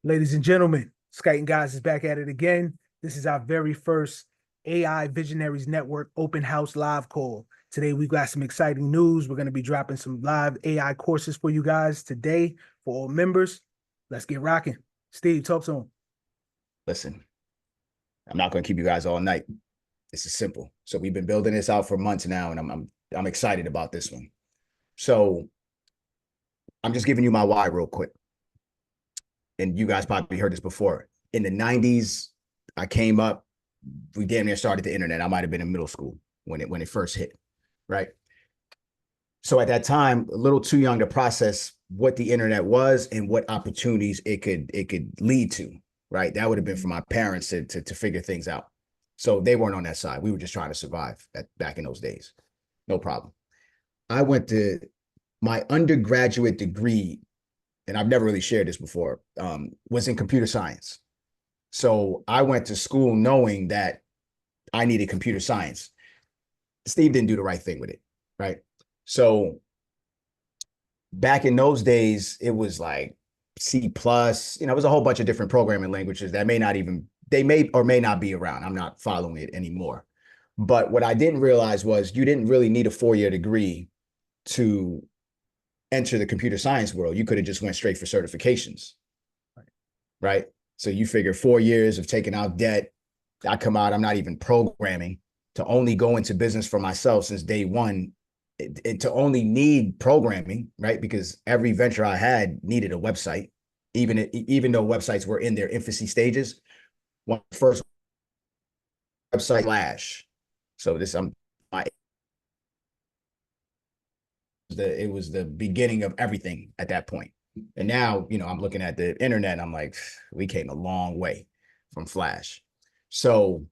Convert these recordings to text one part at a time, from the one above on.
Ladies and gentlemen, Skyton Guys is back at it again. This is our very first AI Visionaries Network open house live call. Today, we've got some exciting news. We're going to be dropping some live AI courses for you guys today for all members. Let's get rocking. Steve, talk to him. Listen, I'm not going to keep you guys all night. This is simple. So we've been building this out for months now, and I'm excited about this one. So I'm just giving you my why real quick. And you guys probably heard this before. In the 90s, I came up, we damn near started the internet. I might have been in middle school when it first hit, right? So at that time, a little too young to process what the internet was and what opportunities it could lead to, right? That would have been for my parents to figure things out. So they weren't on that side. We were just trying to survive back in those days. No problem. I went to my undergraduate degree, and I've never really shared this before, was in computer science. So I went to school knowing that I needed computer science. Steve didn't do the right thing with it, right? So back in those days, it was like C+, it was a whole bunch of different programming languages that they may or may not be around. I'm not following it anymore. But what I didn't realize was you didn't really need a 4-year degree to enter the computer science world. You could have just went straight for certifications, right? So you figure 4 years of taking out debt, I come out, I'm not even programming, to only go into business for myself since day one, to only need programming, right? Because every venture I had needed a website, even though websites were in their infancy stages. One first website, Flash. So it was the beginning of everything at that point. And now, I'm looking at the internet and I'm like, we came a long way from Flash. So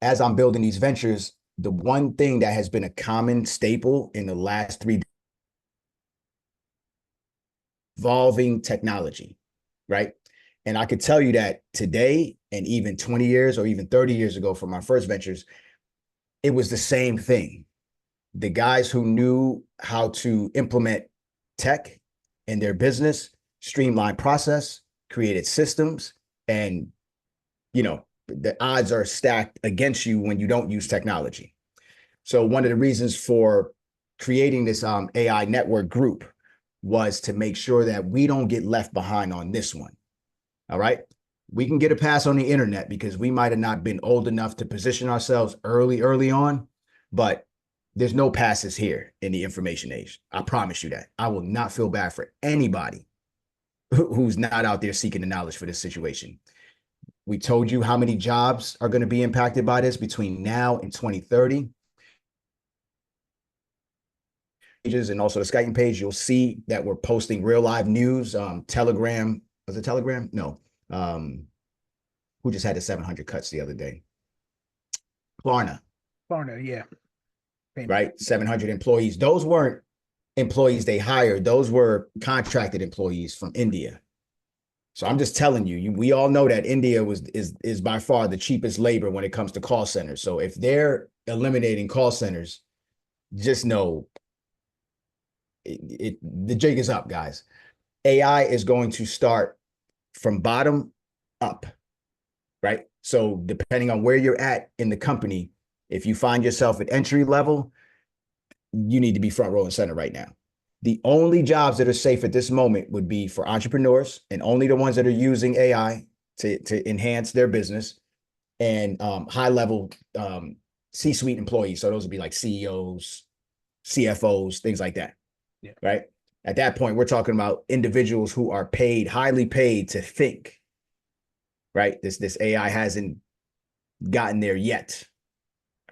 as I'm building these ventures, the one thing that has been a common staple in the last 3 evolving technology, right? And I could tell you that today and even 20 years or even 30 years ago from my first ventures, it was the same thing. The guys who knew how to implement tech in their business, streamline process, created systems, and, the odds are stacked against you when you don't use technology. So one of the reasons for creating this AI network group was to make sure that we don't get left behind on this one. All right. We can get a pass on the internet because we might have not been old enough to position ourselves early on, but there's no passes here in the information age. I promise you that. I will not feel bad for anybody who's not out there seeking the knowledge for this situation. We told you how many jobs are going to be impacted by this between now and 2030. And also the Skyton page, you'll see that we're posting real live news. Telegram, was it Telegram? No. Who just had the 700 cuts the other day? Klarna, yeah. right? 700 employees. Those weren't employees they hired. Those were contracted employees from India. So I'm just telling you, we all know that India is by far the cheapest labor when it comes to call centers. So if they're eliminating call centers, just know the jig is up, guys. AI is going to start from bottom up, right? So depending on where you're at in the company, if you find yourself at entry level, you need to be front row and center right now. The only jobs that are safe at this moment would be for entrepreneurs, and only the ones that are using AI to enhance their business, and high level C-suite employees. So those would be like CEOs, CFOs, things like that. Yeah. Right. At that point, we're talking about individuals who are paid, highly paid to think. Right. This AI hasn't gotten there yet.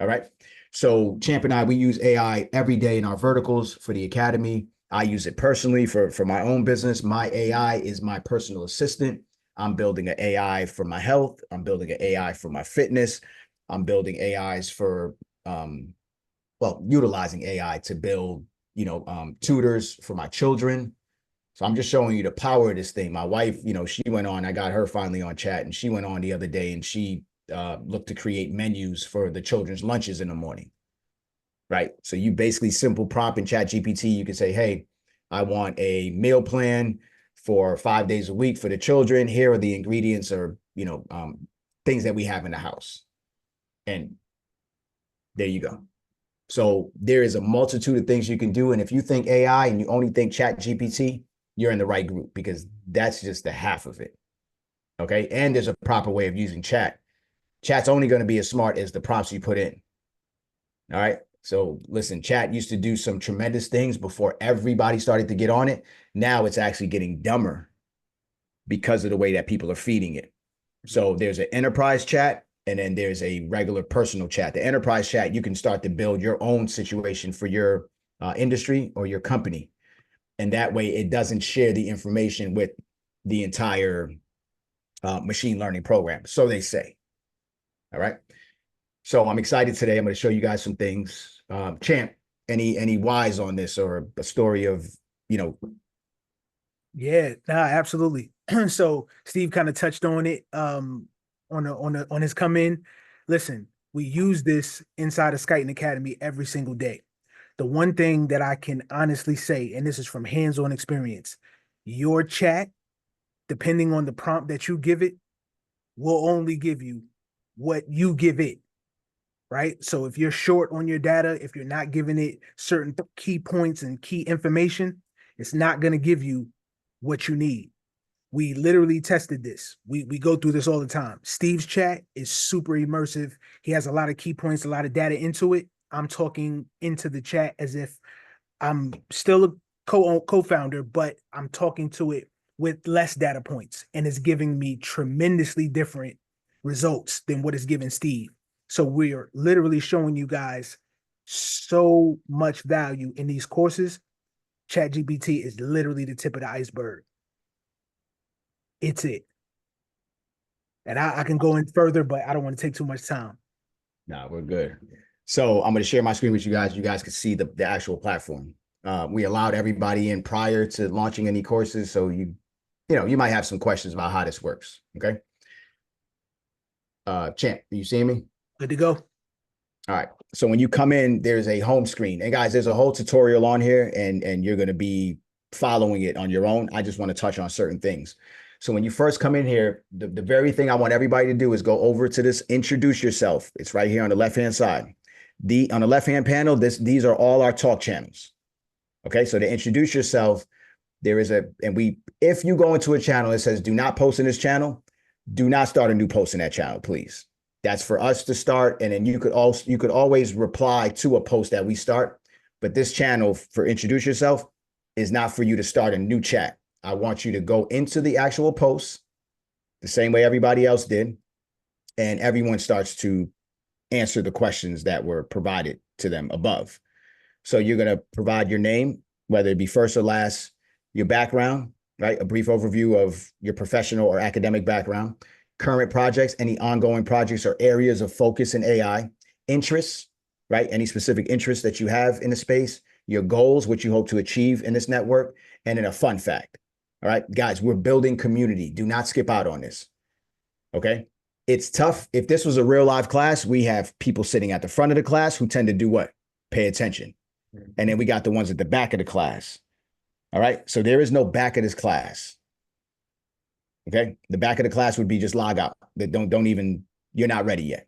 All right. So Champ and I, we use AI every day in our verticals for the academy. I use it personally for my own business. My AI is my personal assistant. I'm building an AI for my health. I'm building an AI for my fitness. I'm building AIs for, utilizing AI to build, tutors for my children. So I'm just showing you the power of this thing. My wife, she went on, I got her finally on chat, and she went on the other day and she looked to create menus for the children's lunches in the morning. Right. So you basically simple prompt in Chat GPT, you can say, hey, I want a meal plan for 5 days a week for the children. Here are the ingredients or, things that we have in the house. And there you go. So there is a multitude of things you can do. And if you think AI and you only think Chat GPT, you're in the right group, because that's just the half of it. Okay. And there's a proper way of using chat. Chat's only going to be as smart as the prompts you put in. All right. So listen, chat used to do some tremendous things before everybody started to get on it. Now it's actually getting dumber because of the way that people are feeding it. So there's an enterprise chat, and then there's a regular personal chat. The enterprise chat, you can start to build your own situation for your industry or your company. And that way it doesn't share the information with the entire machine learning program. So they say. All right. So I'm excited today. I'm going to show you guys some things. Champ, any whys on this, or a story of, Yeah, nah, absolutely. So Steve kind of touched on it on his come in. Listen, we use this inside of Skyton Academy every single day. The one thing that I can honestly say, and this is from hands-on experience, your chat, depending on the prompt that you give it, will only give you what you give it, right? So if you're short on your data, if you're not giving it certain key points and key information, it's not going to give you what you need. We literally tested this. We go through this all the time. Steve's chat is super immersive. He has a lot of key points, a lot of data into it. I'm talking into the chat as if I'm still a co-founder, but I'm talking to it with less data points, and it's giving me tremendously different results than what is giving Steve. So we're literally showing you guys so much value in these courses. ChatGPT is literally the tip of the iceberg. It's it. And I can go in further, but I don't want to take too much time. No, we're good. So I'm going to share my screen with you guys. You guys can see the actual platform. We allowed everybody in prior to launching any courses. So you might have some questions about how this works. Okay. Champ, are you seeing me? Good to go. All right. So when you come in, there's a home screen. And guys, there's a whole tutorial on here, and you're going to be following it on your own. I just want to touch on certain things. So when you first come in here, the very thing I want everybody to do is go over to this introduce yourself. It's right here on the left-hand side. On the left-hand panel, these are all our talk channels. Okay. So to introduce yourself, if you go into a channel that says do not post in this channel, do not start a new post in that channel, please. That's for us to start. And then you could always reply to a post that we start. But this channel for introduce yourself is not for you to start a new chat. I want you to go into the actual post the same way everybody else did. And everyone starts to answer the questions that were provided to them above. So you're going to provide your name, whether it be first or last, your background, right? A brief overview of your professional or academic background, current projects, any ongoing projects or areas of focus in AI, interests, right? Any specific interests that you have in the space, your goals, what you hope to achieve in this network, and then a fun fact. All right, guys, we're building community. Do not skip out on this. Okay. It's tough. If this was a real live class, we have people sitting at the front of the class who tend to do what? Pay attention. And then we got the ones at the back of the class. All right. So there is no back of this class. Okay. The back of the class would be just log out. That don't even, you're not ready yet.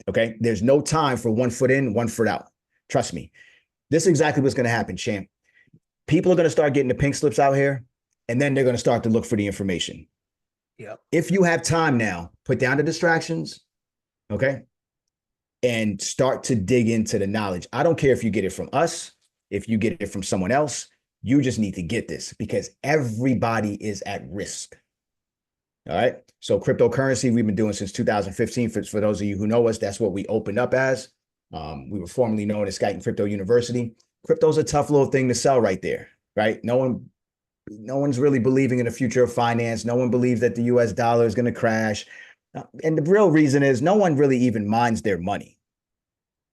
Okay. There's no time for 1 foot in, 1 foot out. Trust me. This is exactly what's going to happen, champ. People are going to start getting the pink slips out here, and then they're going to start to look for the information. Yeah. If you have time now, put down the distractions. Okay. And start to dig into the knowledge. I don't care if you get it from us, if you get it from someone else, you just need to get this, because everybody is at risk. All right. So cryptocurrency, we've been doing since 2015. For those of you who know us, that's what we opened up as. We were formerly known as Skyton Crypto University. Crypto's a tough little thing to sell right there, right? No one's really believing in the future of finance. No one believes that the US dollar is going to crash. And the real reason is no one really even minds their money.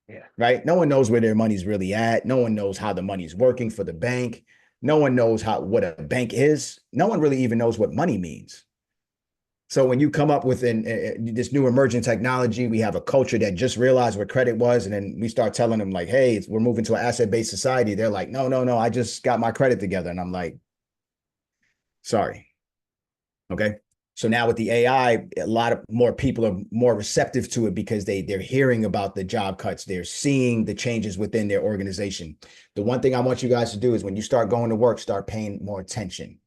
Yeah. Right? No one knows where their money's really at. No one knows how the money's working for the bank. No one knows what a bank is. No one really even knows what money means. So when you come up with this new emerging technology, we have a culture that just realized what credit was. And then we start telling them like, hey, we're moving to an asset-based society. They're like, no, I just got my credit together. And I'm like, Sorry. Okay. So now with the AI, a lot of more people are more receptive to it because they're hearing about the job cuts. They're seeing the changes within their organization. The one thing I want you guys to do is when you start going to work, start paying more attention.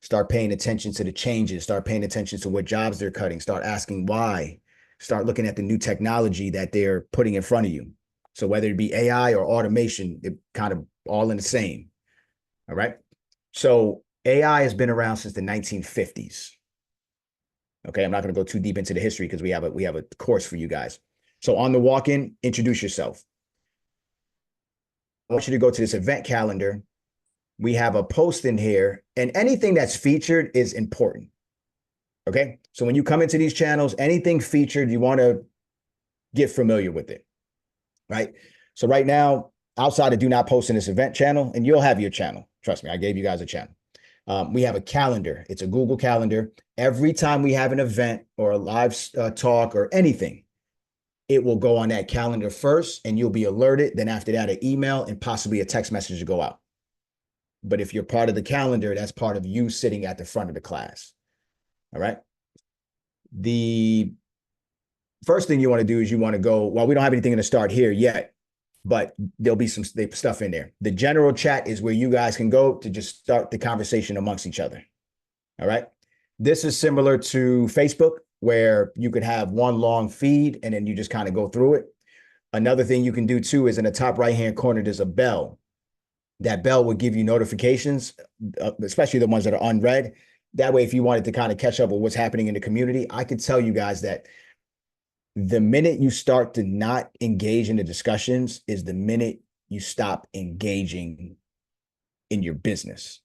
Start paying attention to the changes. Start paying attention to what jobs they're cutting. Start asking why. Start looking at the new technology that they're putting in front of you. So whether it be AI or automation, it kind of all in the same. All right. So AI has been around since the 1950s. Okay, I'm not going to go too deep into the history because we have a course for you guys. So on the walk-in, introduce yourself. I want you to go to this event calendar. We have a post in here, and anything that's featured is important. Okay, so when you come into these channels, anything featured, you want to get familiar with it, right? So right now, outside of do not post in this event channel, and you'll have your channel. Trust me, I gave you guys a channel. We have a calendar. It's a Google Calendar. Every time we have an event or a live talk or anything, it will go on that calendar first, and you'll be alerted. Then after that, an email and possibly a text message to go out. But if you're part of the calendar, that's part of you sitting at the front of the class. All right. The first thing you want to do is you want to go, well, we don't have anything in the start here yet, but there'll be some stuff in there. The general chat is where you guys can go to just start the conversation amongst each other. All right. This is similar to Facebook, where you could have one long feed and then you just kind of go through it. Another thing you can do too is in the top right-hand corner, there's a bell. That bell will give you notifications, especially the ones that are unread. That way, if you wanted to kind of catch up with what's happening in the community, I could tell you guys that the minute you start to not engage in the discussions is the minute you stop engaging in your business.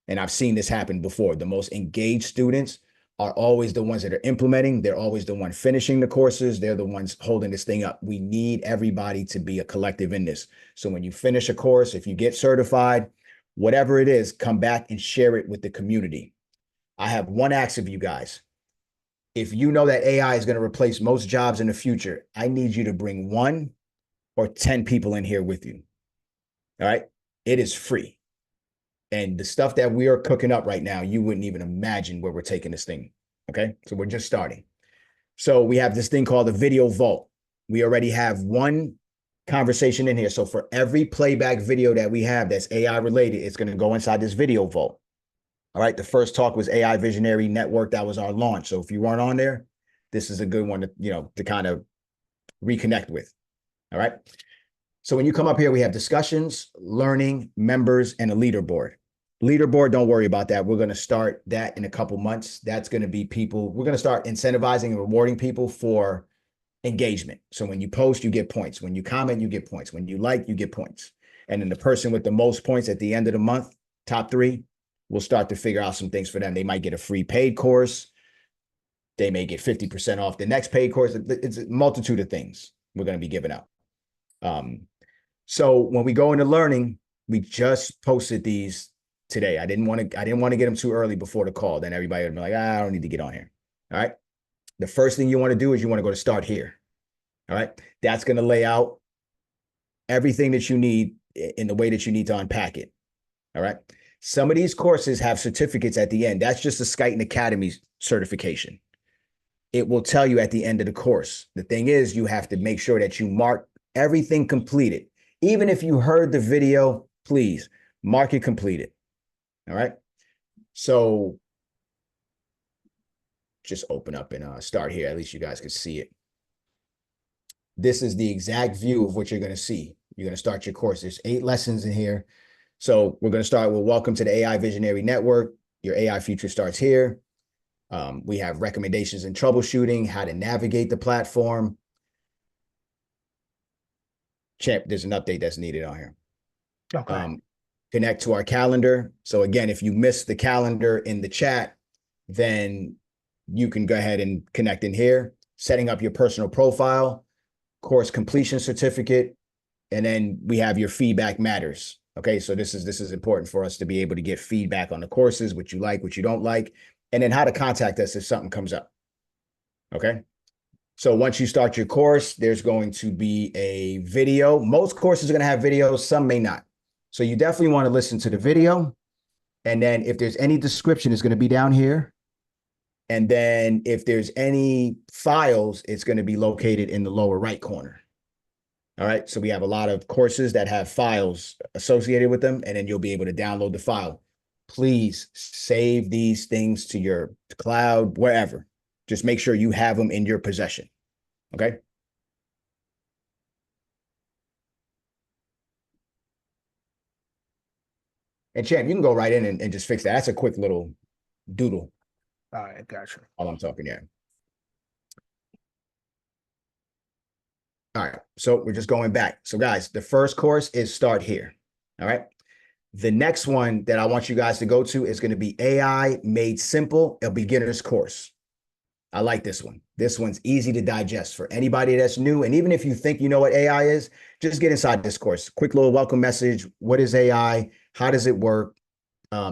And I've seen this happen before. The most engaged students are always the ones that are implementing. They're always the one finishing the courses. They're the ones holding this thing up. We need everybody to be a collective in this. So when you finish a course, if you get certified, whatever it is, come back and share it with the community. I have one ask of you guys. If you know that AI is going to replace most jobs in the future, I need you to bring 1 or 10 people in here with you. All right. It is free. And the stuff that we are cooking up right now, you wouldn't even imagine where we're taking this thing. Okay. So we're just starting. So we have this thing called the video vault. We already have one conversation in here. So for every playback video that we have that's AI related, it's going to go inside this video vault. All right. The first talk was AI Visionary Network. That was our launch. So if you weren't on there, this is a good one to kind of reconnect with. All right. So when you come up here, we have discussions, learning, members, and a leaderboard. Leaderboard, don't worry about that. We're going to start that in a couple months. That's going to be people. We're going to start incentivizing and rewarding people for engagement. So when you post, you get points. When you comment, you get points. When you like, you get points. And then the person with the most points at the end of the month, top 3, we'll start to figure out some things for them. They might get a free paid course. They may get 50% off the next paid course. It's a multitude of things we're going to be giving out. So when we go into learning, we just posted these today. I didn't want to get them too early before the call. Then everybody would be like, I don't need to get on here. All right. The first thing you want to do is you want to go to start here. All right. That's going to lay out everything that you need in the way that you need to unpack it. All right. Some of these courses have certificates at the end. That's just a Skyton Academy certification. It will tell you at the end of the course. The thing is, you have to make sure that you mark everything completed. Even if you heard the video, please mark it completed. All right. So just open up and start here. At least you guys can see it. This is the exact view of what you're going to see. You're going to start your course. There's 8 lessons in here. So we're going to start with welcome to the AI Visionary Network. Your AI future starts here. We have recommendations and troubleshooting, how to navigate the platform. Champ, there's an update that's needed on here. Okay. Connect to our calendar. So again, if you missed the calendar in the chat, then you can go ahead and connect in here. Setting up your personal profile, course completion certificate, and then we have your feedback matters. Okay, so this is important for us to be able to get feedback on the courses, what you like, what you don't like, and then how to contact us if something comes up. Okay. So once you start your course, there's going to be a video. Most courses are going to have videos, some may not. So you definitely want to listen to the video. And then if there's any description, it's going to be down here. And then if there's any files, it's going to be located in the lower right corner. All right. So we have a lot of courses that have files associated with them, and then you'll be able to download the file. Please save these things to your cloud, wherever. Just make sure you have them in your possession. Okay. And Champ, you can go right in and just fix that. That's a quick little doodle. All right, gotcha. While I'm talking, yeah. All right. So we're just going back. So guys, the first course is start here. All right. The next one that I want you guys to go to is going to be AI Made Simple, a beginner's course. I like this one. This one's easy to digest for anybody that's new. And even if you think you know what AI is, just get inside this course. Quick little welcome message. What is AI? How does it work?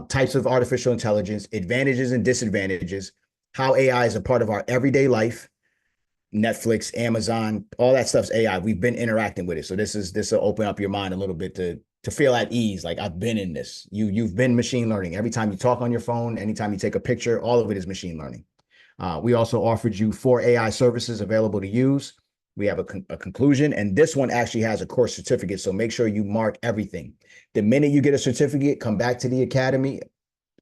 Types of artificial intelligence, advantages and disadvantages, how AI is a part of our everyday life. Netflix, Amazon, all that stuff's AI. We've been interacting with it. So this will open up your mind a little bit to feel at ease. Like, I've been in this. You've been machine learning. Every time you talk on your phone, anytime you take a picture, all of it is machine learning. We also offered you 4 AI services available to use. We have a conclusion, and this one actually has a course certificate. So make sure you mark everything. The minute you get a certificate, come back to the Academy,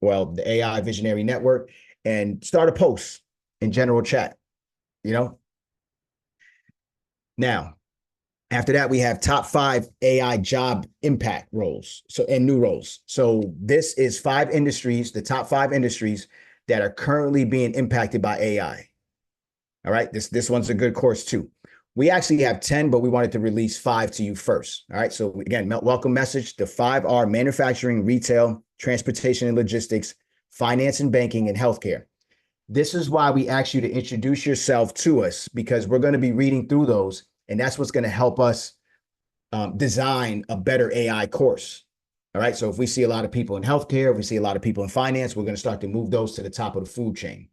well, the AI Visionary Network, and start a post in general chat, you know? Now, after that, we have top 5 AI job impact roles. And new roles. So this is 5 industries, the top 5 industries that are currently being impacted by AI. All right. This one's a good course too. We actually have 10, but we wanted to release 5 to you first. All right. So again, welcome message. The 5 are manufacturing, retail, transportation and logistics, finance and banking, and healthcare. This is why we ask you to introduce yourself to us, because we're going to be reading through those, and that's what's going to help us design a better AI course. All right. So if we see a lot of people in healthcare, if we see a lot of people in finance, we're going to start to move those to the top of the food chain.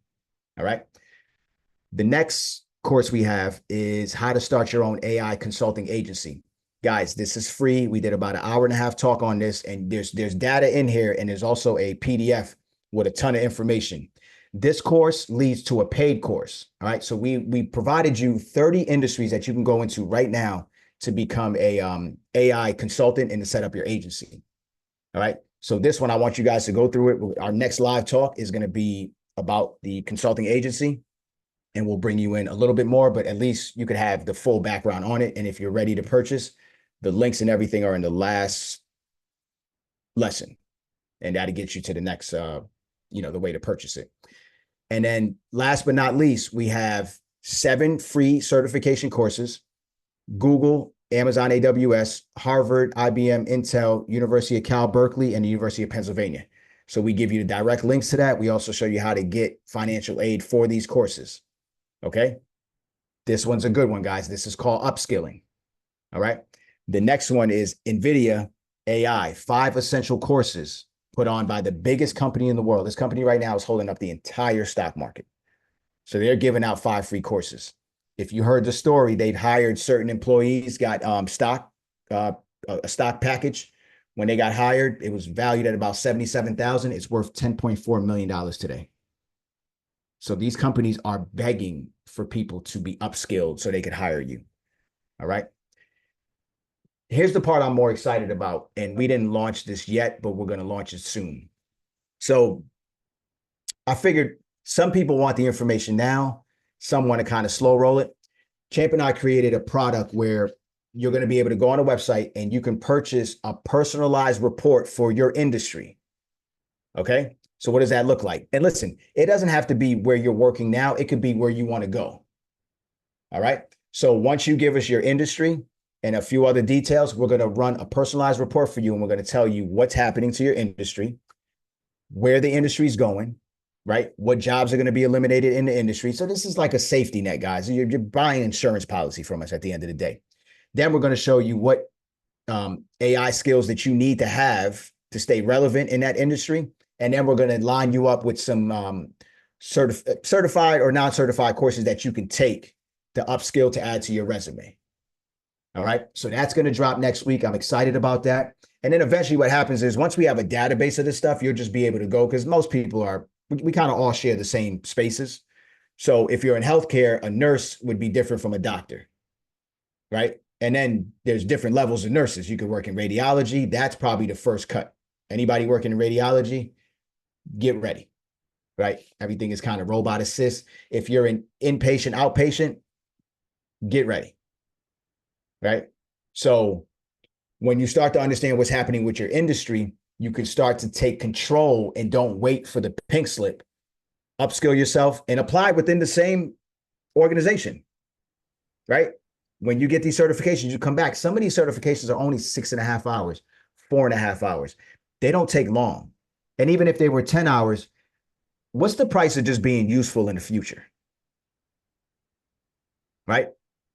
All right. The next course we have is how to start your own AI consulting agency. Guys, this is free. We did about an hour-and-a-half talk on this, and there's data in here, and there's also a PDF with a ton of information. This course leads to a paid course. All right. So we provided you 30 industries that you can go into right now to become a AI consultant and to set up your agency. All right. So this one, I want you guys to go through it. Our next live talk is going to be about the consulting agency, and we'll bring you in a little bit more, but at least you could have the full background on it. And if you're ready to purchase, the links and everything are in the last lesson, and that'll get you to the next, the way to purchase it. And then last but not least, we have 7 free certification courses: Google, Amazon AWS, Harvard, IBM, Intel, University of Cal, Berkeley, and the University of Pennsylvania. So we give you the direct links to that. We also show you how to get financial aid for these courses. Okay. This one's a good one, guys. This is called upskilling. All right. The next one is NVIDIA AI, 5 essential courses put on by the biggest company in the world. This company right now is holding up the entire stock market. So they're giving out 5 free courses. If you heard the story, they've hired certain employees, got a stock package. When they got hired, it was valued at about $77,000. It's worth $10.4 million today. So these companies are begging for people to be upskilled so they could hire you. All right. Here's the part I'm more excited about, and we didn't launch this yet, but we're going to launch it soon. So I figured some people want the information now. Some want to kind of slow roll it. Champ and I created a product where you're going to be able to go on a website and you can purchase a personalized report for your industry. Okay. So what does that look like? And listen, it doesn't have to be where you're working now. It could be where you want to go. All right. So once you give us your industry and a few other details, we're going to run a personalized report for you. And we're going to tell you what's happening to your industry, where the industry is going, right? What jobs are going to be eliminated in the industry. So this is like a safety net, guys. You're buying insurance policy from us at the end of the day. Then we're going to show you what AI skills that you need to have to stay relevant in that industry. And then we're going to line you up with some certified or non-certified courses that you can take to upskill to add to your resume. All right. So that's going to drop next week. I'm excited about that. And then eventually what happens is once we have a database of this stuff, you'll just be able to go because most people are, we kind of all share the same spaces. So if you're in healthcare, a nurse would be different from a doctor, right? And then there's different levels of nurses. You could work in radiology. That's probably the first cut. Anybody working in radiology, get ready, right? Everything is kind of robot assist. If you're an inpatient, outpatient, get ready, right? So when you start to understand what's happening with your industry, you can start to take control and don't wait for the pink slip. Upskill yourself and apply within the same organization, right? When you get these certifications, you come back. Some of these certifications are only 6.5 hours, 4.5 hours. They don't take long. And even if they were 10 hours, what's the price of just being useful in the future? Right?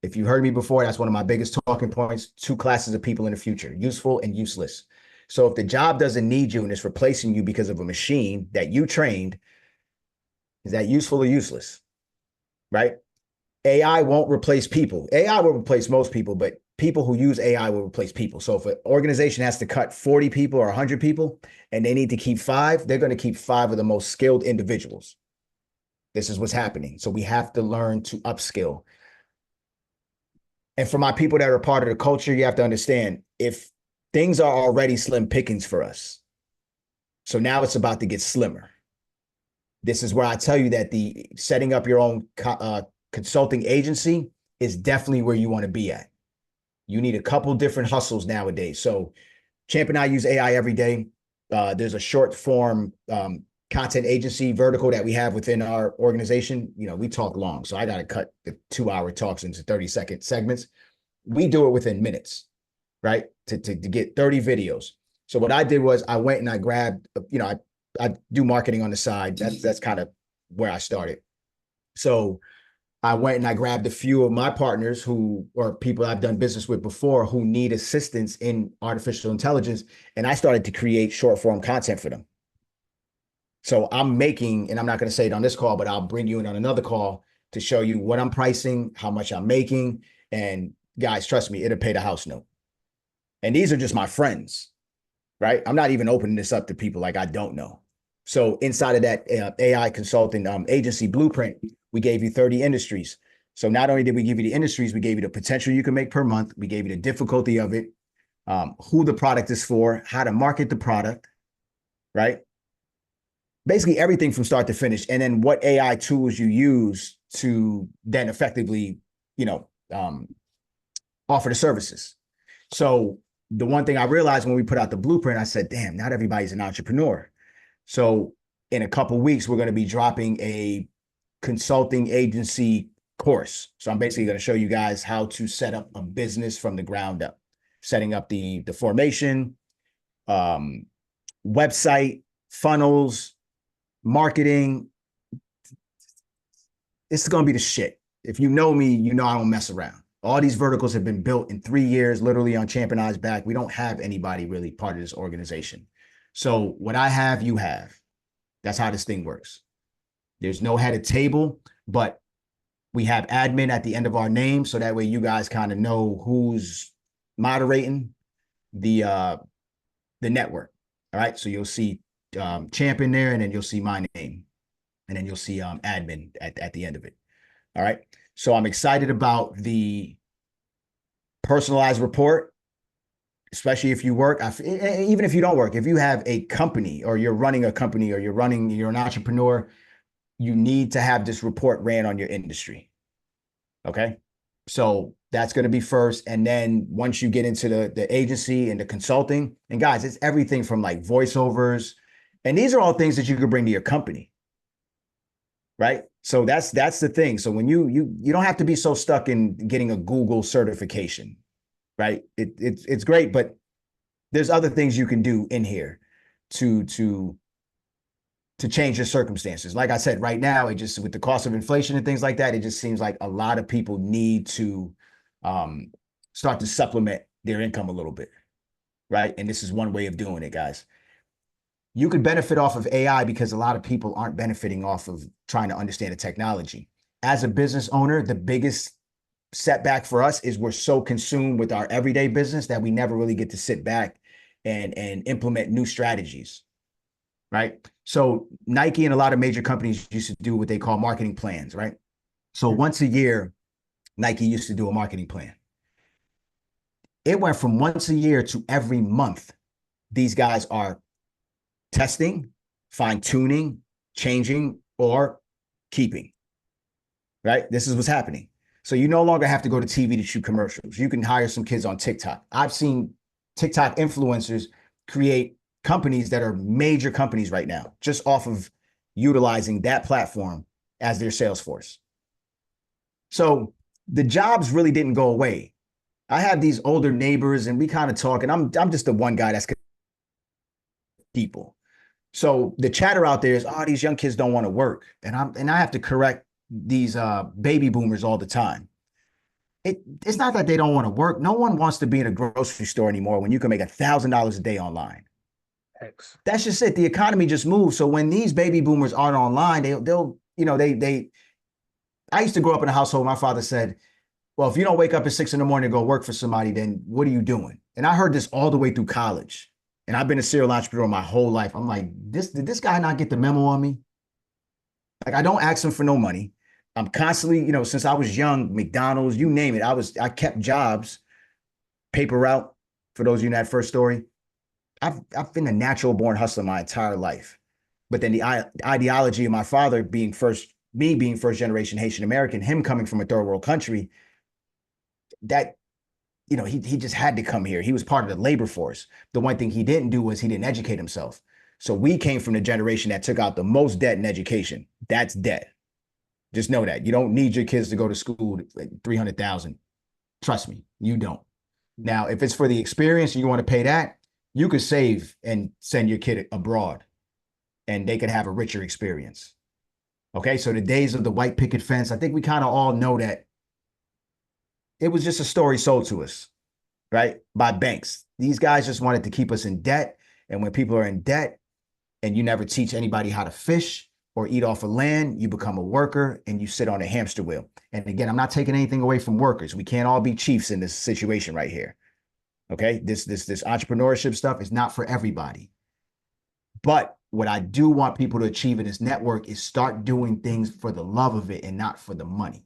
If you heard me before, that's one of my biggest talking points. Two classes of people in the future, useful and useless. So if the job doesn't need you and it's replacing you because of a machine that you trained, is that useful or useless? Right? AI won't replace people. AI will replace most people, but people who use AI will replace people. So if an organization has to cut 40 people or 100 people and they need to keep 5, they're going to keep 5 of the most skilled individuals. This is what's happening. So we have to learn to upskill. And for my people that are part of the culture, you have to understand if things are already slim pickings for us. So now it's about to get slimmer. This is where I tell you that the setting up your own consulting agency is definitely where you want to be at. You need a couple different hustles nowadays. So Champ and I use AI every day. There's a short form content agency vertical that we have within our organization. You know, we talk long, so I got to cut the 2-hour talks into 30-second segments. We do it within minutes, right? To get 30 videos. So what I did was I went and I grabbed, you know, I do marketing on the side. That's kind of where I started. So I went and I grabbed a few of my partners who or people I've done business with before who need assistance in artificial intelligence. And I started to create short form content for them. So I'm making, and I'm not going to say it on this call, but I'll bring you in on another call to show you what I'm pricing, how much I'm making. And guys, trust me, it'll pay the house note. And these are just my friends, right? I'm not even opening this up to people like I don't know. So inside of that AI consulting agency blueprint, we gave you 30 industries. So not only did we give you the industries, we gave you the potential you can make per month. We gave you the difficulty of it, who the product is for, how to market the product, right? Basically everything from start to finish. And then what AI tools you use to then effectively, you know, offer the services. So the one thing I realized when we put out the blueprint, I said, damn, not everybody's an entrepreneur. So in a couple of weeks, we're going to be dropping a consulting agency course. So I'm basically going to show you guys how to set up a business from the ground up, setting up the formation, website, funnels, marketing. It's going to be the shit. If you know me, you know I don't mess around. All these verticals have been built in 3 years, literally on Champ and I's back. We don't have anybody really part of this organization. So what I have, you have. That's how this thing works. There's no head of table, but we have admin at the end of our name. So that way you guys kind of know who's moderating the network. All right. So you'll see Champ in there, and then you'll see my name, and then you'll see admin at the end of it. All right. So I'm excited about the personalized report, especially if you work, even if you don't work, if you have a company or you're running a company or you're an entrepreneur, you need to have this report ran on your industry. Okay. So that's going to be first. And then once you get into the agency and the consulting, and guys, it's everything from like voiceovers. And these are all things that you could bring to your company. Right. So that's the thing. So when you don't have to be so stuck in getting a Google certification, right? It's great, but there's other things you can do in here to change your circumstances. Like I said, right now, it just with the cost of inflation and things like that, it just seems like a lot of people need to start to supplement their income a little bit, right? And this is one way of doing it, guys. You could benefit off of AI because a lot of people aren't benefiting off of trying to understand the technology. As a business owner, the biggest setback for us is we're so consumed with our everyday business that we never really get to sit back and implement new strategies, right? So Nike and a lot of major companies used to do what they call marketing plans, right? So once a year, Nike used to do a marketing plan. It went from once a year to every month. These guys are testing, fine tuning, changing, or keeping, right? This is what's happening. So you no longer have to go to TV to shoot commercials. You can hire some kids on TikTok. I've seen TikTok influencers create companies that are major companies right now, just off of utilizing that platform as their sales force. So the jobs really didn't go away. I have these older neighbors and we kind of talk, and I'm just the one guy that's people. So the chatter out there is, oh, these young kids don't want to work. And I have to correct these baby boomers all the time. It's not that they don't want to work. No one wants to be in a grocery store anymore when you can make $1,000 a day online. X. That's just it. The economy just moves. So when these baby boomers aren't online, they'll they I used to grow up in a household. My father said, well, if you don't wake up at 6 a.m. to go work for somebody, then what are you doing? And I heard this all the way through college. And I've been a serial entrepreneur my whole life. I'm like, did this guy not get the memo on me? Like, I don't ask him for no money. I'm constantly, since I was young, McDonald's, you name it. I kept jobs, paper route. For those of you in that first story, I've been a natural born hustler my entire life. But then the ideology of my father me being first generation Haitian American, him coming from a third world country, that he just had to come here. He was part of the labor force. The one thing he didn't do was he didn't educate himself. So we came from the generation that took out the most debt in education. That's debt. Just know that. You don't need your kids to go to school like 300,000. Trust me, you don't. Now, if it's for the experience and you want to pay that, you could save and send your kid abroad and they could have a richer experience. Okay, so the days of the white picket fence, I think we kind of all know that it was just a story sold to us, right? By banks. These guys just wanted to keep us in debt. And when people are in debt and you never teach anybody how to fish or eat off of land, you become a worker and you sit on a hamster wheel. And again, I'm not taking anything away from workers. We can't all be chiefs in this situation right here. Okay, this entrepreneurship stuff is not for everybody. But what I do want people to achieve in this network is start doing things for the love of it and not for the money.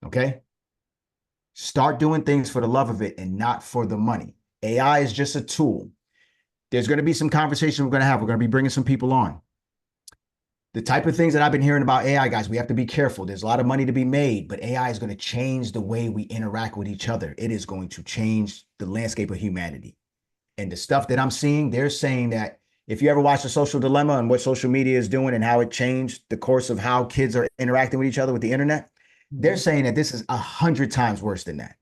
Okay? Start doing things for the love of it and not for the money. AI is just a tool. There's going to be some conversation we're going to have. We're going to be bringing some people on. The type of things that I've been hearing about AI, guys, we have to be careful. There's a lot of money to be made, but AI is going to change the way we interact with each other. It is going to change the landscape of humanity. And the stuff that I'm seeing, they're saying that if you ever watch The Social Dilemma and what social media is doing and how it changed the course of how kids are interacting with each other with the internet, they're saying that this is 100 times worse than that.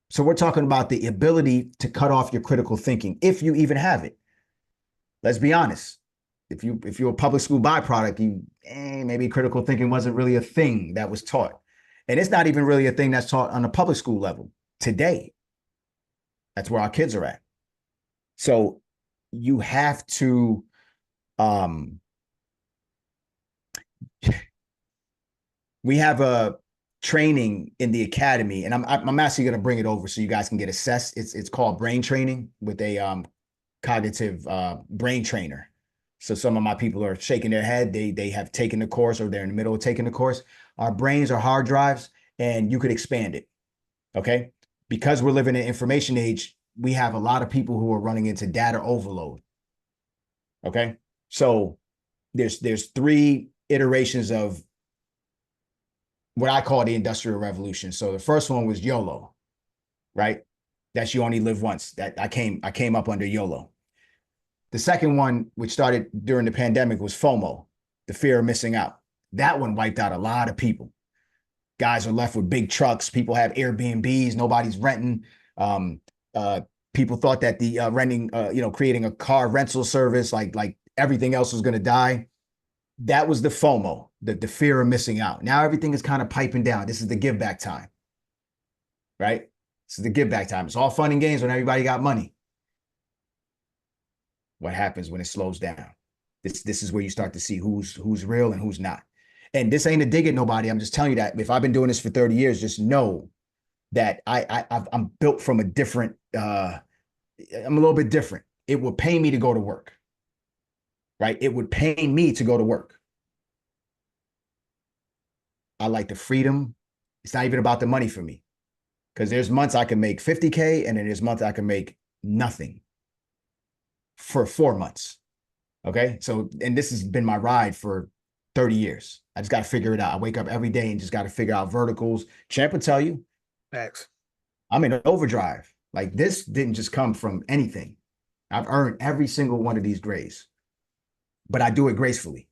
So we're talking about the ability to cut off your critical thinking, if you even have it. Let's be honest. If you're a public school byproduct, maybe critical thinking wasn't really a thing that was taught. And it's not even really a thing that's taught on a public school level today. That's where our kids are at. So you have to we have a training in the academy, and I'm actually going to bring it over so you guys can get assessed. It's called brain training with a cognitive brain trainer. So some of my people are shaking their head. They have taken the course or they're in the middle of taking the course. Our brains are hard drives and you could expand it. Okay. Because we're living in an information age, we have a lot of people who are running into data overload. Okay. So there's 3 iterations of what I call the Industrial Revolution. So the first one was YOLO, right? That's you only live once. That I came up under YOLO. The second one, which started during the pandemic, was FOMO, the fear of missing out. That one wiped out a lot of people. Guys are left with big trucks. People have Airbnbs. Nobody's renting. People thought that the renting, creating a car rental service, like everything else was going to die. That was the FOMO, the fear of missing out. Now everything is kind of piping down. This is the give back time, right? This is the give back time. It's all fun and games when everybody got money. What happens when it slows down? This is where you start to see who's real and who's not. And this ain't a dig at nobody. I'm just telling you that if I've been doing this for 30 years, just know that I'm built from a different I'm a little bit different. It would pay me to go to work, right? It would pay me to go to work. I like the freedom. It's not even about the money for me because there's months I can make 50K and then there's months I can make nothing for 4 months. Okay. So, and this has been my ride for 30 years. I just got to figure it out. I wake up every day and just got to figure out verticals. Champ will tell you, Facts. I'm in overdrive. Like this didn't just come from anything. I've earned every single one of these grades, but I do it gracefully.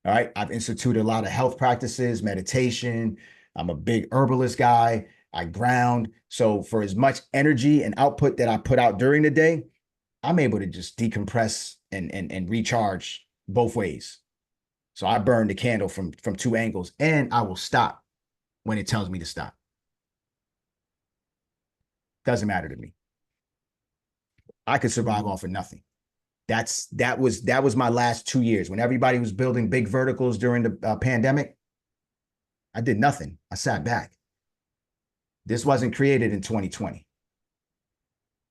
All right. I've instituted a lot of health practices, meditation. I'm a big herbalist guy. I ground. So for as much energy and output that I put out during the day, I'm able to just decompress and recharge both ways. So I burn the candle from two angles, and I will stop when it tells me to stop. Doesn't matter to me. I could survive off of nothing. That was my last 2 years when everybody was building big verticals during the pandemic. I did nothing. I sat back. This wasn't created in 2020.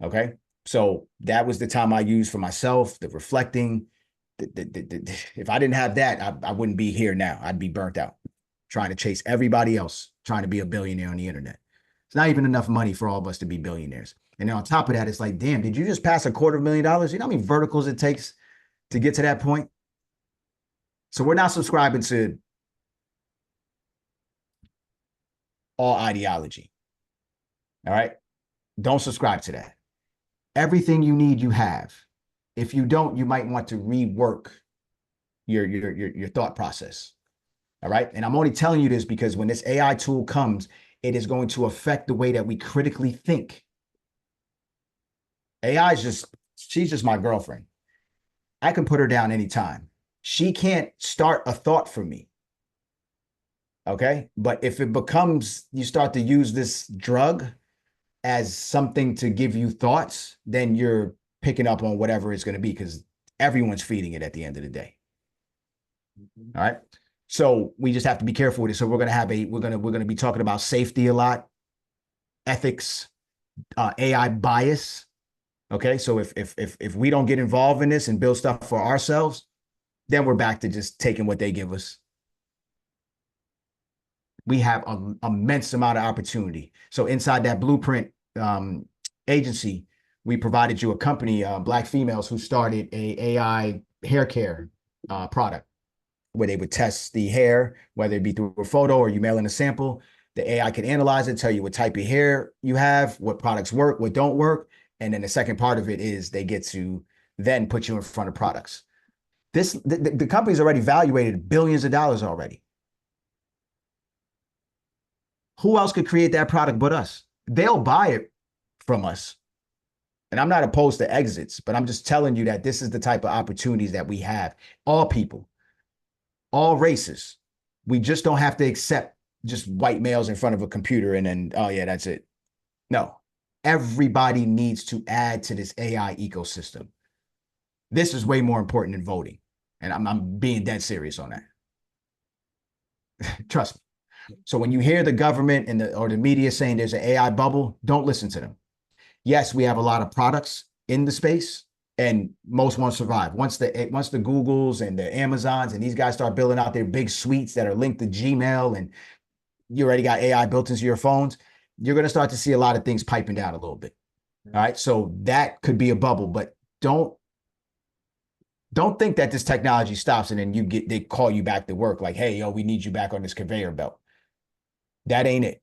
Okay. So that was the time I used for myself, the reflecting. If I didn't have that, I wouldn't be here now. I'd be burnt out trying to chase everybody else, trying to be a billionaire on the internet. It's not even enough money for all of us to be billionaires. And then on top of that, it's like, damn, did you just pass $250,000? You know how many verticals it takes to get to that point? So we're not subscribing to all ideology. All right. Don't subscribe to that. Everything you need, you have. If you don't, you might want to rework your thought process. All right. And I'm only telling you this because when this AI tool comes, it is going to affect the way that we critically think. AI is she's just my girlfriend. I can put her down anytime. She can't start a thought for me. Okay. But if it becomes, you start to use this drug as something to give you thoughts, then you're picking up on whatever it's going to be because everyone's feeding it at the end of the day. All right. So we just have to be careful with it. So we're going to be talking about safety a lot, ethics, AI bias. Okay. So if we don't get involved in this and build stuff for ourselves, then we're back to just taking what they give us. We have an immense amount of opportunity. So inside that blueprint agency, we provided you a company, Black females, who started a AI hair care product where they would test the hair, whether it be through a photo or you mail in a sample. The AI can analyze it, tell you what type of hair you have, what products work, what don't work. And then the second part of it is they get to then put you in front of products. The company's already evaluated billions of dollars already. Who else could create that product but us? They'll buy it from us. And I'm not opposed to exits, but I'm just telling you that this is the type of opportunities that we have. All people, all races. We just don't have to accept just white males in front of a computer and then, oh yeah, that's it. No, everybody needs to add to this AI ecosystem. This is way more important than voting. And I'm being dead serious on that. Trust me. So when you hear the government and or the media saying there's an AI bubble, don't listen to them. Yes, we have a lot of products in the space, and most won't survive. Once the Googles and the Amazons and these guys start building out their big suites that are linked to Gmail, and you already got AI built into your phones, you're going to start to see a lot of things piping down a little bit. All right, so that could be a bubble, but don't think that this technology stops and then they call you back to work like, hey, yo, we need you back on this conveyor belt. That ain't it.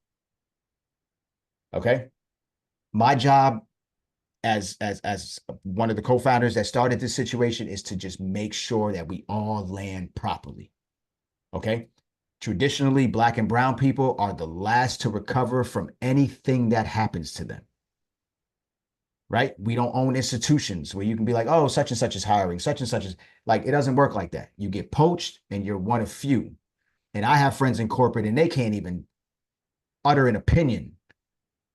Okay. My job as one of the co-founders that started this situation is to just make sure that we all land properly. Okay. Traditionally, Black and brown people are the last to recover from anything that happens to them. Right? We don't own institutions where you can be like, oh, such and such is hiring, such and such is like, it doesn't work like that. You get poached and you're one of few. And I have friends in corporate and they can't even utter an opinion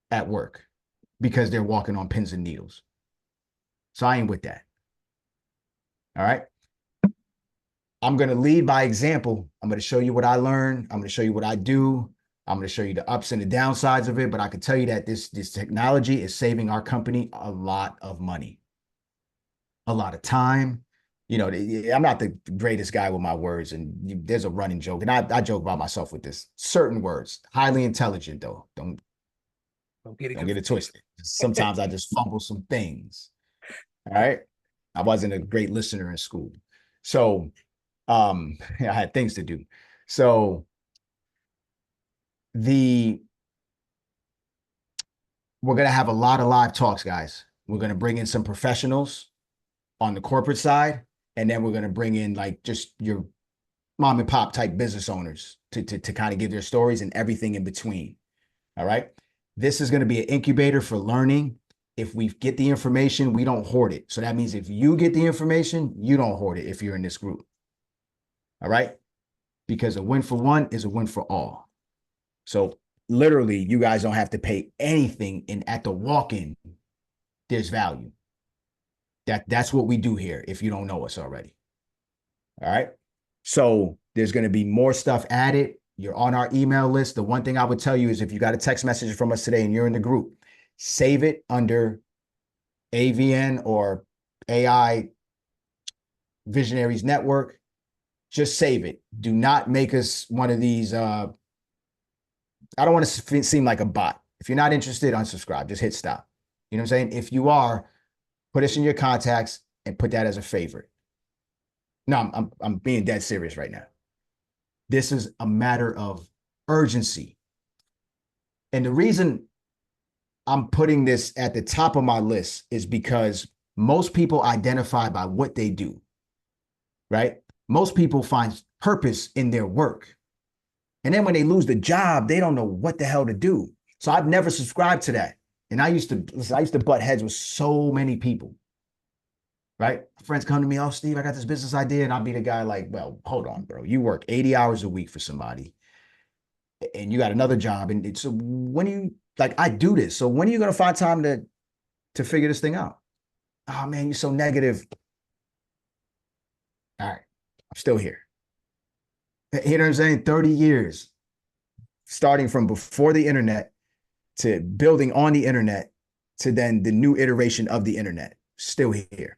at work because they're walking on pins and needles. So I ain't with that. All right. I'm going to lead by example. I'm going to show you what I learned. I'm going to show you what I do. I'm going to show you the ups and the downsides of it, but I can tell you that this technology is saving our company a lot of money, a lot of time. You know, I'm not the greatest guy with my words, and there's a running joke, and I joke about myself with this. Certain words, highly intelligent though. Don't get it Don't get it confused. twisted. Sometimes I just fumble some things. All right. I wasn't a great listener in school. So I had things to do. So the we're gonna have a lot of live talks, guys. We're gonna bring in some professionals on the corporate side, and then we're gonna bring in like just your mom and pop type business owners to kind of give their stories and everything in between. All right. This is going to be an incubator for learning. If we get the information, we don't hoard it. So that means if you get the information, you don't hoard it if you're in this group. All right. Because a win for one is a win for all. So literally, you guys don't have to pay anything. And at the walk-in, there's value. That's what we do here if you don't know us already. All right. So there's going to be more stuff added. You're on our email list. The one thing I would tell you is if you got a text message from us today and you're in the group, save it under AVN or AI Visionaries Network. Just save it. Do not make us one of these. I don't want to seem like a bot. If you're not interested, unsubscribe. Just hit stop. You know what I'm saying? If you are, put us in your contacts and put that as a favorite. No, I'm being dead serious right now. This is a matter of urgency. And the reason I'm putting this at the top of my list is because most people identify by what they do, right? Most people find purpose in their work. And then when they lose the job, they don't know what the hell to do. So I've never subscribed to that. And I used to butt heads with so many people, right? Friends come to me, oh, Steve, I got this business idea. And I'll be the guy like, well, hold on, bro. You work 80 hours a week for somebody and you got another job. And so when you, like, I do this. So when are you going to find time to figure this thing out? Oh, man, you're so negative. All right. I'm still here. You know what I'm saying? 30 years, starting from before the internet to building on the internet to then the new iteration of the internet, still here.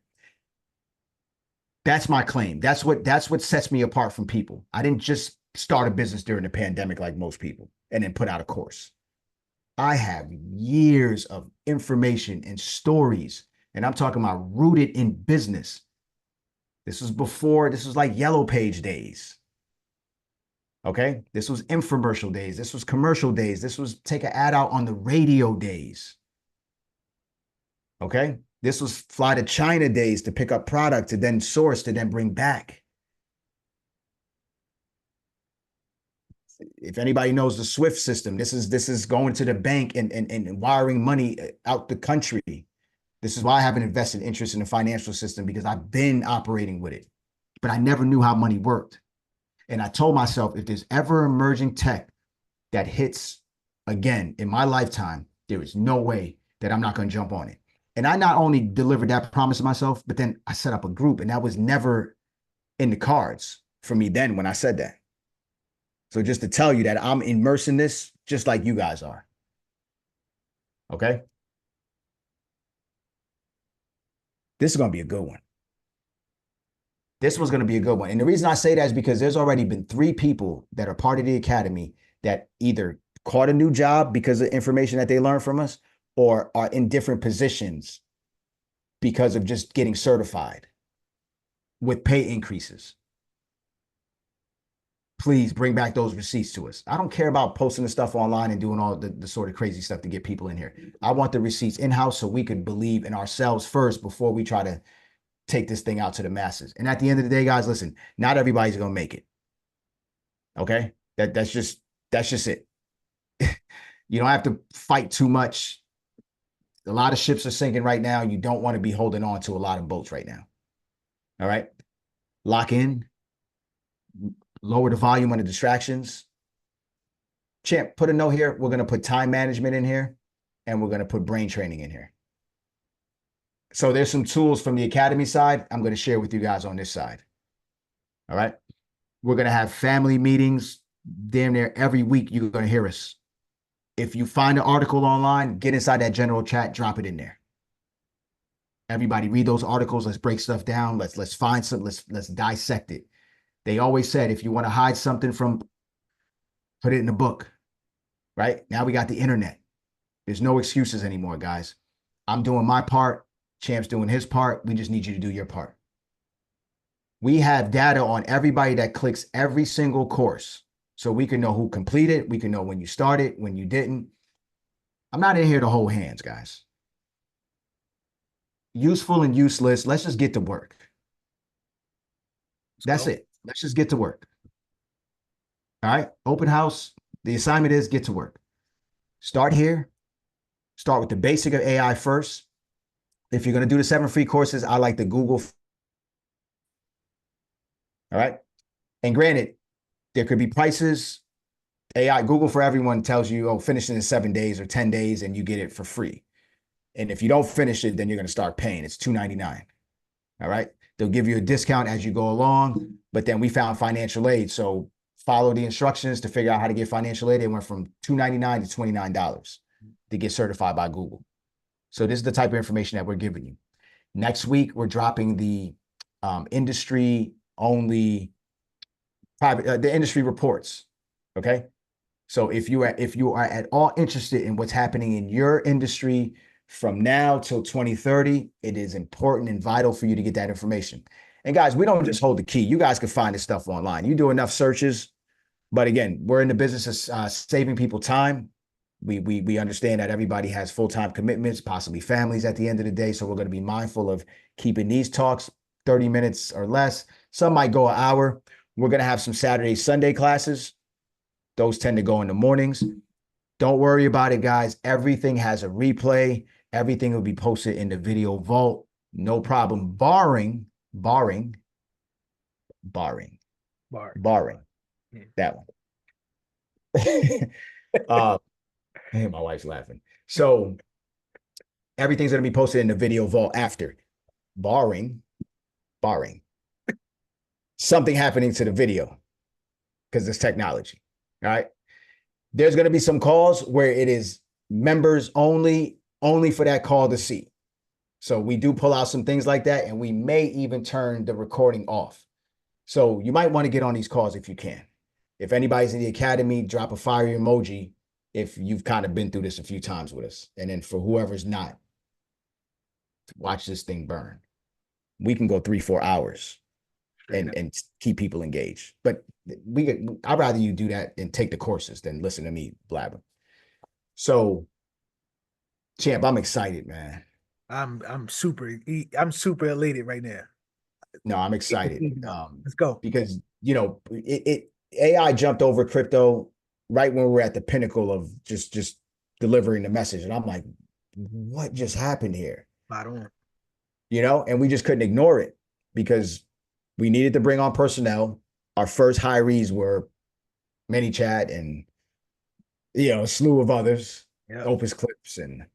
That's my claim. That's what sets me apart from people. I didn't just start a business during the pandemic like most people and then put out a course. I have years of information and stories, and I'm talking about rooted in business. This was like Yellow Page days. Okay. This was infomercial days. This was commercial days. This was take an ad out on the radio days. Okay. This was fly to China days to pick up product to then source to then bring back. If anybody knows the Swift system, this is going to the bank and wiring money out the country. This is why I have an invested interest in the financial system because I've been operating with it, but I never knew how money worked. And I told myself, if there's ever emerging tech that hits again in my lifetime, there is no way that I'm not going to jump on it. And I not only delivered that promise to myself, but then I set up a group, and that was never in the cards for me then when I said that. So just to tell you that I'm immersed in this just like you guys are. Okay. This is going to be a good one. This was going to be a good one. And the reason I say that is because there's already been 3 people that are part of the academy that either caught a new job because of information that they learned from us or are in different positions because of just getting certified with pay increases. Please bring back those receipts to us. I don't care about posting the stuff online and doing all the sort of crazy stuff to get people in here. I want the receipts in-house so we could believe in ourselves first before we try to take this thing out to the masses. And at the end of the day, guys, listen, not everybody's going to make it. Okay. That's just it. You don't have to fight too much. A lot of ships are sinking right now. You don't want to be holding on to a lot of boats right now. All right. Lock in, lower the volume on the distractions. Champ, put a note here. We're going to put time management in here and we're going to put brain training in here. So there's some tools from the academy side I'm going to share with you guys on this side. All right. We're going to have family meetings damn near every week you're going to hear us. If you find an article online, get inside that general chat, drop it in there. Everybody read those articles. Let's break stuff down. Let's find some. Let's dissect it. They always said if you want to hide something from, put it in a book. Right now we got the internet. There's no excuses anymore, guys. I'm doing my part. Champ's doing his part. We just need you to do your part. We have data on everybody that clicks every single course. So we can know who completed. We can know when you started, when you didn't. I'm not in here to hold hands, guys. Useful and useless. Let's just get to work. That's it. Let's just get to work. All right. Open house. The assignment is get to work. Start here. Start with the basic of AI first. If you're going to do the 7 free courses, I like the Google. All right. And granted, there could be prices. AI, Google for Everyone tells you, oh, finish it in 7 days or 10 days and you get it for free. And if you don't finish it, then you're going to start paying. It's $2.99. All right. They'll give you a discount as you go along. But then we found financial aid. So follow the instructions to figure out how to get financial aid. It went from $2.99 to $29 to get certified by Google. So this is the type of information that we're giving you. Next week, we're dropping the industry only private, the industry reports. Okay. So if you are at all interested in what's happening in your industry from now till 2030, it is important and vital for you to get that information. And guys, we don't just hold the key. You guys can find this stuff online. You do enough searches. But again, we're in the business of saving people time. We understand that everybody has full-time commitments, possibly families at the end of the day. So we're going to be mindful of keeping these talks 30 minutes or less. Some might go an hour. We're going to have some Saturday, Sunday classes. Those tend to go in the mornings. Don't worry about it, guys. Everything has a replay. Everything will be posted in the video vault. No problem. Barring that one. My wife's laughing. So everything's going to be posted in the video vault after, barring something happening to the video because it's technology. All right. There's going to be some calls where it is members only for that call to see. So we do pull out some things like that, and we may even turn the recording off. So you might want to get on these calls if you can. If anybody's in the academy, drop a fire emoji if you've kind of been through this a few times with us. And then for whoever's not, watch this thing burn. We can go 3-4 hours and keep people engaged. But I'd rather you do that and take the courses than listen to me blabber. So, Champ, I'm excited, man. I'm super elated right now. No, I'm excited. Let's go. Because AI jumped over crypto right when we were at the pinnacle of just delivering the message. And I'm like, what just happened here? I don't. And we just couldn't ignore it because we needed to bring on personnel. Our first hirees were ManyChat and, a slew of others, Opus Clips. And,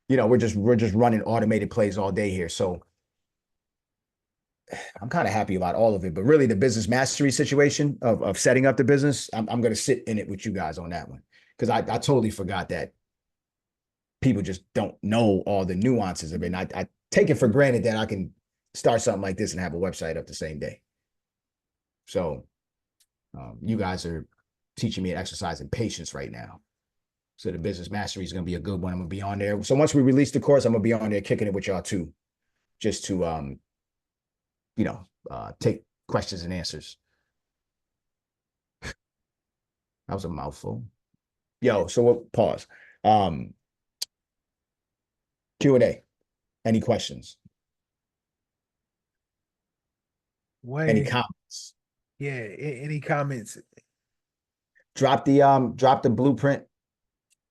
we're just running automated plays all day here. So I'm kind of happy about all of it, but really the business mastery situation of setting up the business, I'm going to sit in it with you guys on that one. Cause I totally forgot that people just don't know all the nuances of it. And I take it for granted that I can start something like this and have a website up the same day. So you guys are teaching me an exercise in patience right now. So the business mastery is going to be a good one. I'm going to be on there. So once we release the course, I'm going to be on there kicking it with y'all too, just to, take questions and answers. That was a mouthful. So we'll pause. Q&A. Any questions? Any comments? Yeah, any comments? Drop the blueprint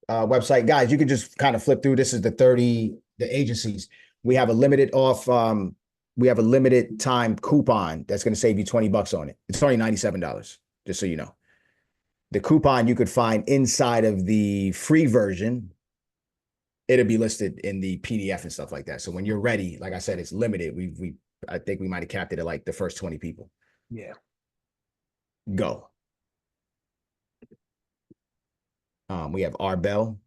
website. Guys, you can just kind of flip through. This is the agencies. We have a limited time coupon that's going to save you $20 on it. It's only $97, just so you know. The coupon you could find inside of the free version. It'll be listed in the PDF and stuff like that. So when you're ready, like I said, it's limited. I think we might have capped it at like the first 20 people. Yeah. Go. We have Arbel.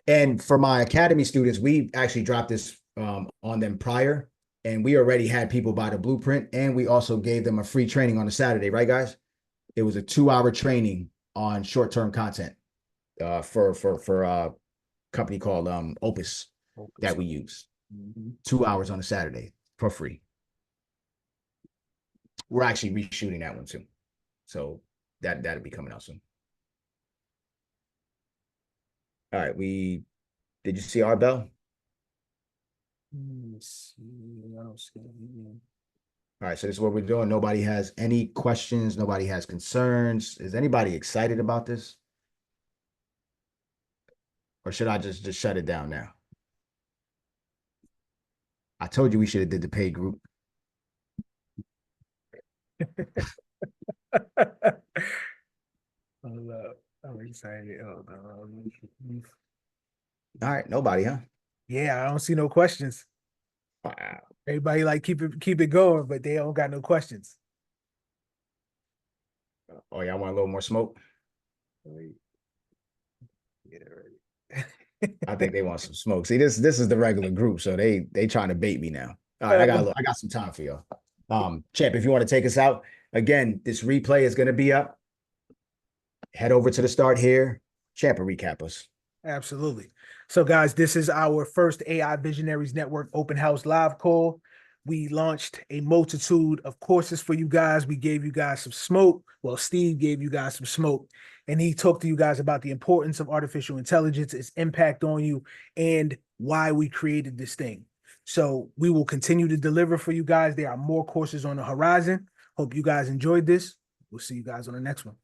And for my academy students, we actually dropped this on them prior, and we already had people buy the blueprint, and we also gave them a free training on a Saturday, right, guys? It was a 2-hour training on short-term content for a company called Opus that we use. 2 hours on a Saturday for free. We're actually reshooting that one too, so that'll be coming out soon. All right, did you see our bell? Let me see. I don't see it. All right, so this is what we're doing. Nobody has any questions. Nobody has concerns. Is anybody excited about this? Or should I just shut it down now? I told you we should have did the paid group. I'm excited. All right, nobody, huh? Yeah, I don't see no questions. Wow. Everybody like keep it going, but they don't got no questions. Oh, y'all want a little more smoke? Yeah, right. I think they want some smoke. See, this is the regular group, so they trying to bait me now. All right, I got some time for y'all. Champ, if you want to take us out again, this replay is going to be up. Head over to the start here. Champ, recap us. Absolutely. So, guys, this is our first AI Visionaries Network open house live call. We launched a multitude of courses for you guys. We gave you guys some smoke. Well, Steve gave you guys some smoke, and he talked to you guys about the importance of artificial intelligence, its impact on you, and why we created this thing. So we will continue to deliver for you guys. There are more courses on the horizon. Hope you guys enjoyed this. We'll see you guys on the next one.